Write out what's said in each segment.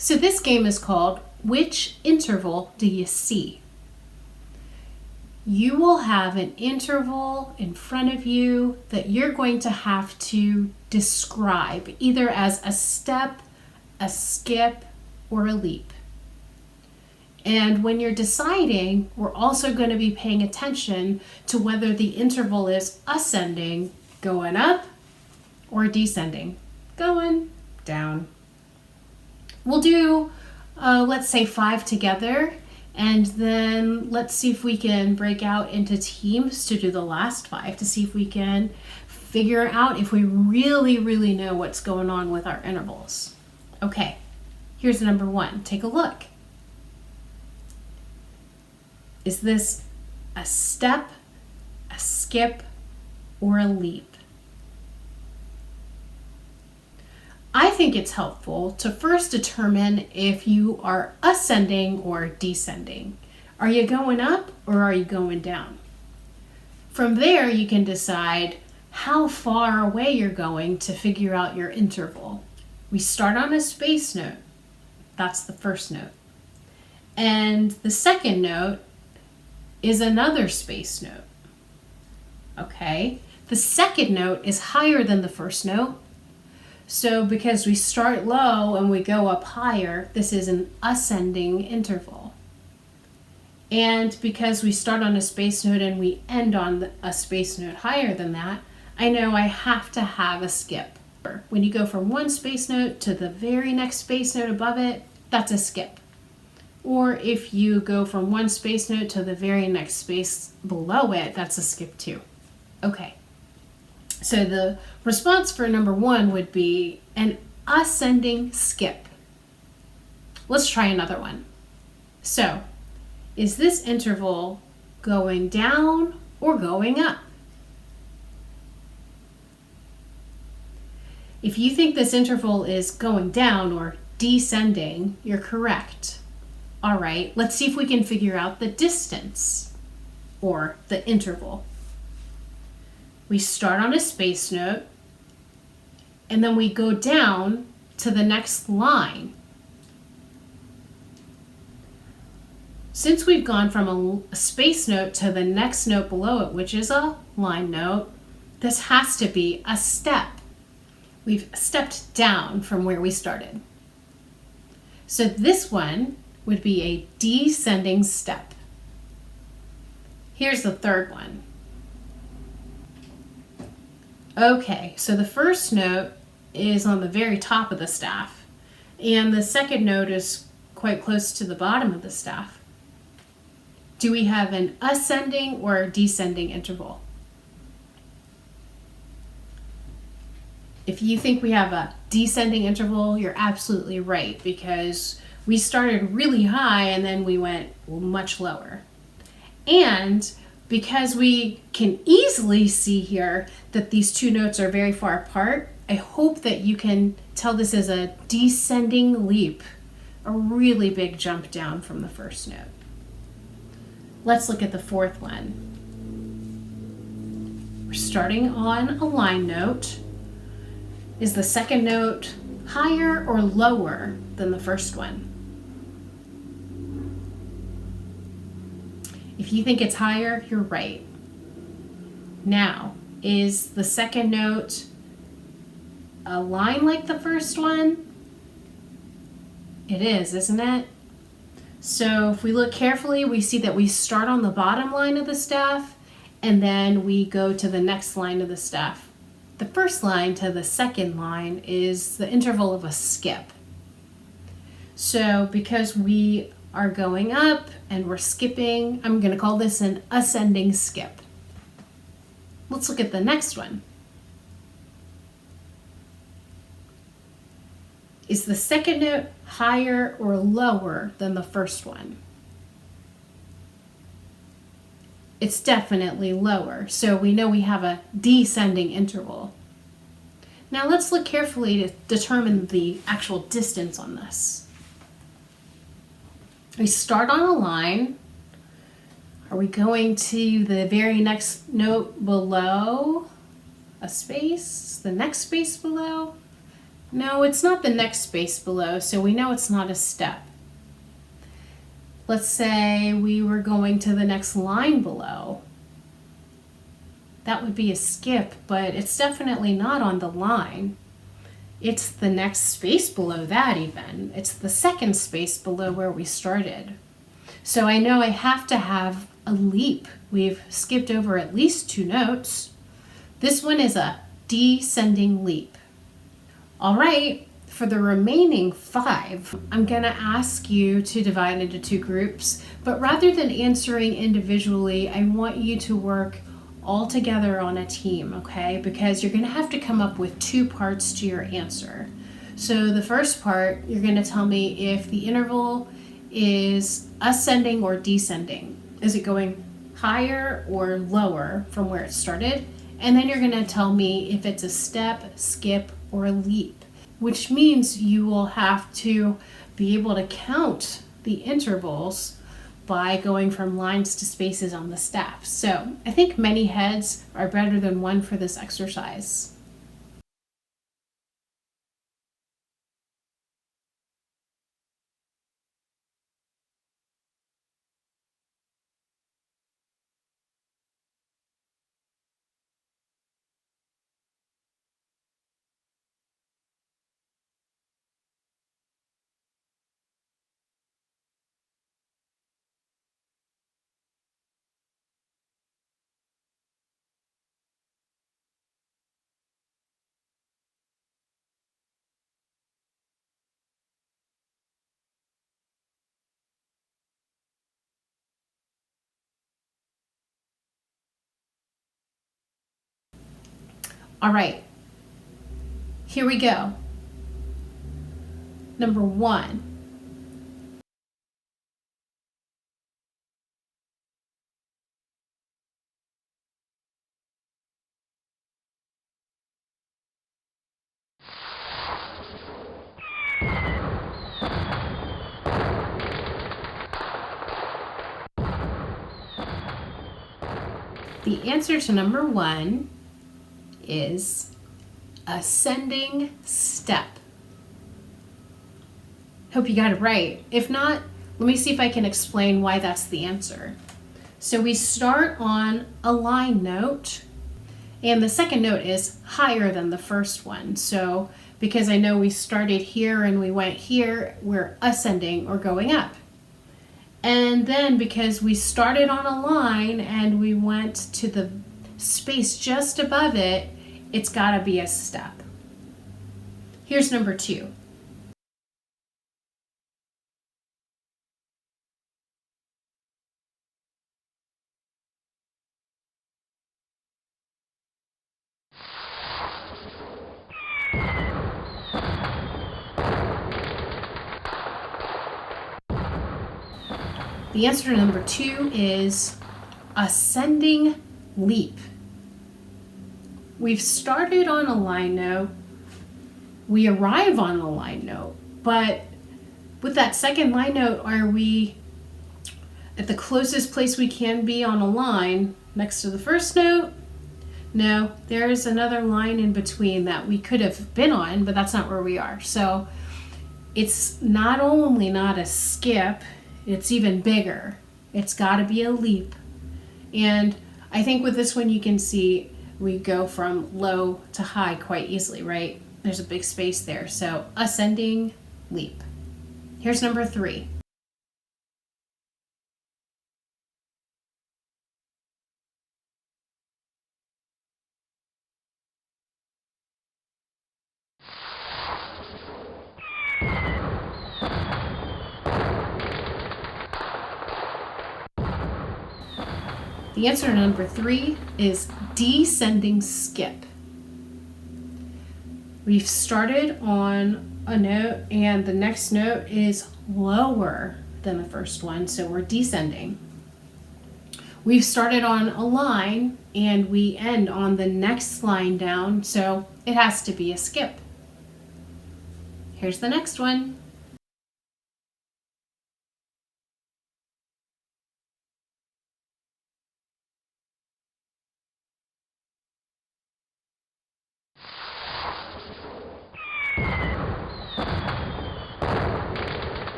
So this game is called Which Interval Do You See? You will have an interval in front of you that you're going to have to describe either as a step, a skip, or a leap. And when you're deciding, we're also going to be paying attention to whether the interval is ascending, going up, or descending, going down. We'll do, let's say 5 together, and then let's see if we can break out into teams to do the last 5 to see if we can figure out if we really, really know what's going on with our intervals. Okay, here's number 1. Take a look. Is this a step, a skip, or a leap? I think it's helpful to first determine if you are ascending or descending. Are you going up or are you going down? From there, you can decide how far away you're going to figure out your interval. We start on a space note. That's the first note. And the second note is another space note. Okay? The second note is higher than the first note. So because we start low and we go up higher, this is an ascending interval. And because we start on a space note and we end on a space note higher than that, I know I have to have a skip. When you go from one space note to the very next space note above it, that's a skip. Or if you go from one space note to the very next space below it, that's a skip too. Okay. So the response for number 1 would be an ascending skip. Let's try another one. So, is this interval going down or going up? If you think this interval is going down or descending, you're correct. All right, let's see if we can figure out the distance or the interval. We start on a space note, and then we go down to the next line. Since we've gone from a space note to the next note below it, which is a line note, this has to be a step. We've stepped down from where we started. So this one would be a descending step. Here's the third one. Okay, so the first note is on the very top of the staff, and the second note is quite close to the bottom of the staff. Do we have an ascending or descending interval? If you think we have a descending interval, you're absolutely right, because we started really high and then we went much lower. And because we can easily see here that these two notes are very far apart, I hope that you can tell this as a descending leap, a really big jump down from the first note. Let's look at the fourth one. We're starting on a line note. Is the second note higher or lower than the first one? If you think it's higher, you're right. Now, is the second note a line like the first one? It is, isn't it? So if we look carefully, we see that we start on the bottom line of the staff and then we go to the next line of the staff. The first line to the second line is the interval of a skip. So because we are going up and we're skipping, I'm going to call this an ascending skip. Let's look at the next one. Is the second note higher or lower than the first one? It's definitely lower, so we know we have a descending interval. Now let's look carefully to determine the actual distance on this. We start on a line. Are we going to the very next note below a space, the next space below? No, it's not the next space below, so we know it's not a step. Let's say we were going to the next line below. That would be a skip, but it's definitely not on the line. It's the next space below that even. It's the second space below where we started. So I know I have to have a leap. We've skipped over at least 2 notes. This one is a descending leap. All right, for the remaining 5, I'm going to ask you to divide into 2 groups, but rather than answering individually, I want you to work all together on a team, okay? Because you're going to have to come up with 2 parts to your answer. So the first part, you're going to tell me if the interval is ascending or descending. Is it going higher or lower from where it started? And then you're going to tell me if it's a step, skip, or a leap, which means you will have to be able to count the intervals by going from lines to spaces on the staff. So I think many heads are better than one for this exercise. All right, here we go. Number 1. The answer to number 1 is ascending step. Hope you got it right. If not, let me see if I can explain why that's the answer. So we start on a line note, and the second note is higher than the first one. So because I know we started here and we went here, we're ascending or going up. And then because we started on a line and we went to the space just above it, it's got to be a step. Here's number 2. The answer to number 2 is ascending leap. We've started on a line note, we arrive on a line note, but with that second line note, are we at the closest place we can be on a line next to the first note? No, there's another line in between that we could have been on, but that's not where we are. So it's not only not a skip, it's even bigger. It's got to be a leap. And I think with this one you can see we go from low to high quite easily, right? There's a big space there. So ascending leap. Here's number 3. The answer to number 3 is descending skip. We've started on a note and the next note is lower than the first one, so we're descending. We've started on a line and we end on the next line down, so it has to be a skip. Here's the next one.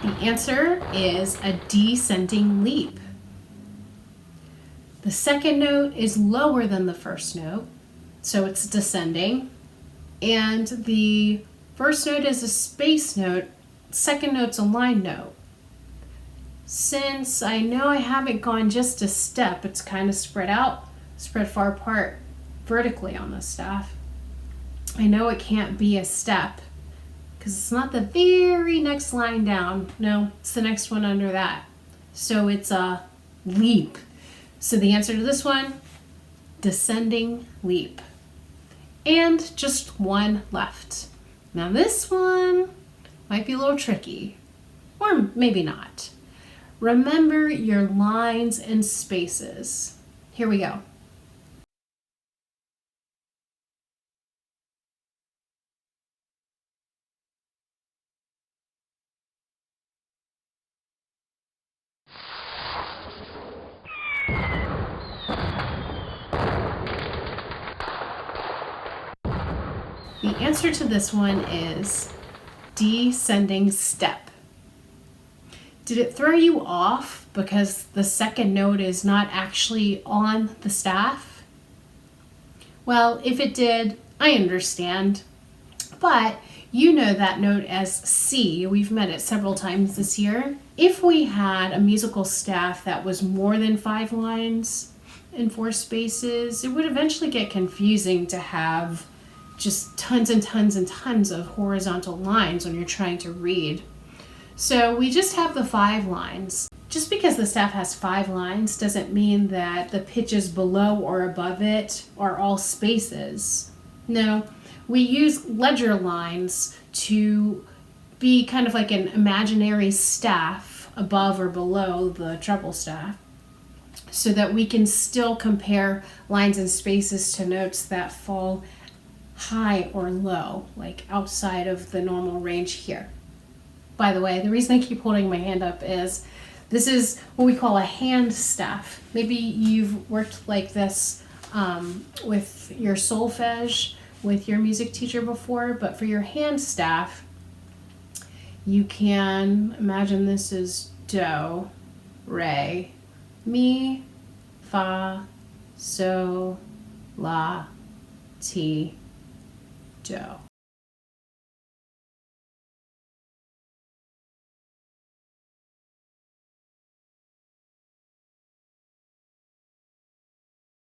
The answer is a descending leap. The second note is lower than the first note, so it's descending. And the first note is a space note, second note's a line note. Since I know I haven't gone just a step, it's kind of spread out, spread far apart vertically on the staff. I know it can't be a step because it's not the very next line down. No, it's the next one under that. So it's a leap. So the answer to this one, descending leap. And just one left. Now this one might be a little tricky, or maybe not. Remember your lines and spaces. Here we go. The answer to this one is descending step. Did it throw you off because the second note is not actually on the staff? Well, if it did, I understand. But you know that note as C. We've met it several times this year. If we had a musical staff that was more than 5 lines and 4 spaces, it would eventually get confusing to have just tons and tons and tons of horizontal lines when you're trying to read. So we just have the 5 lines. Just because the staff has 5 lines doesn't mean that the pitches below or above it are all spaces. No, we use ledger lines to be kind of like an imaginary staff above or below the treble staff, so that we can still compare lines and spaces to notes that fall high or low, like outside of the normal range here. By the way, the reason I keep holding my hand up is this is what we call a hand staff. Maybe you've worked like this with your solfege with your music teacher before, but for your hand staff, you can imagine this is do, re, mi, fa, so, la, ti, do.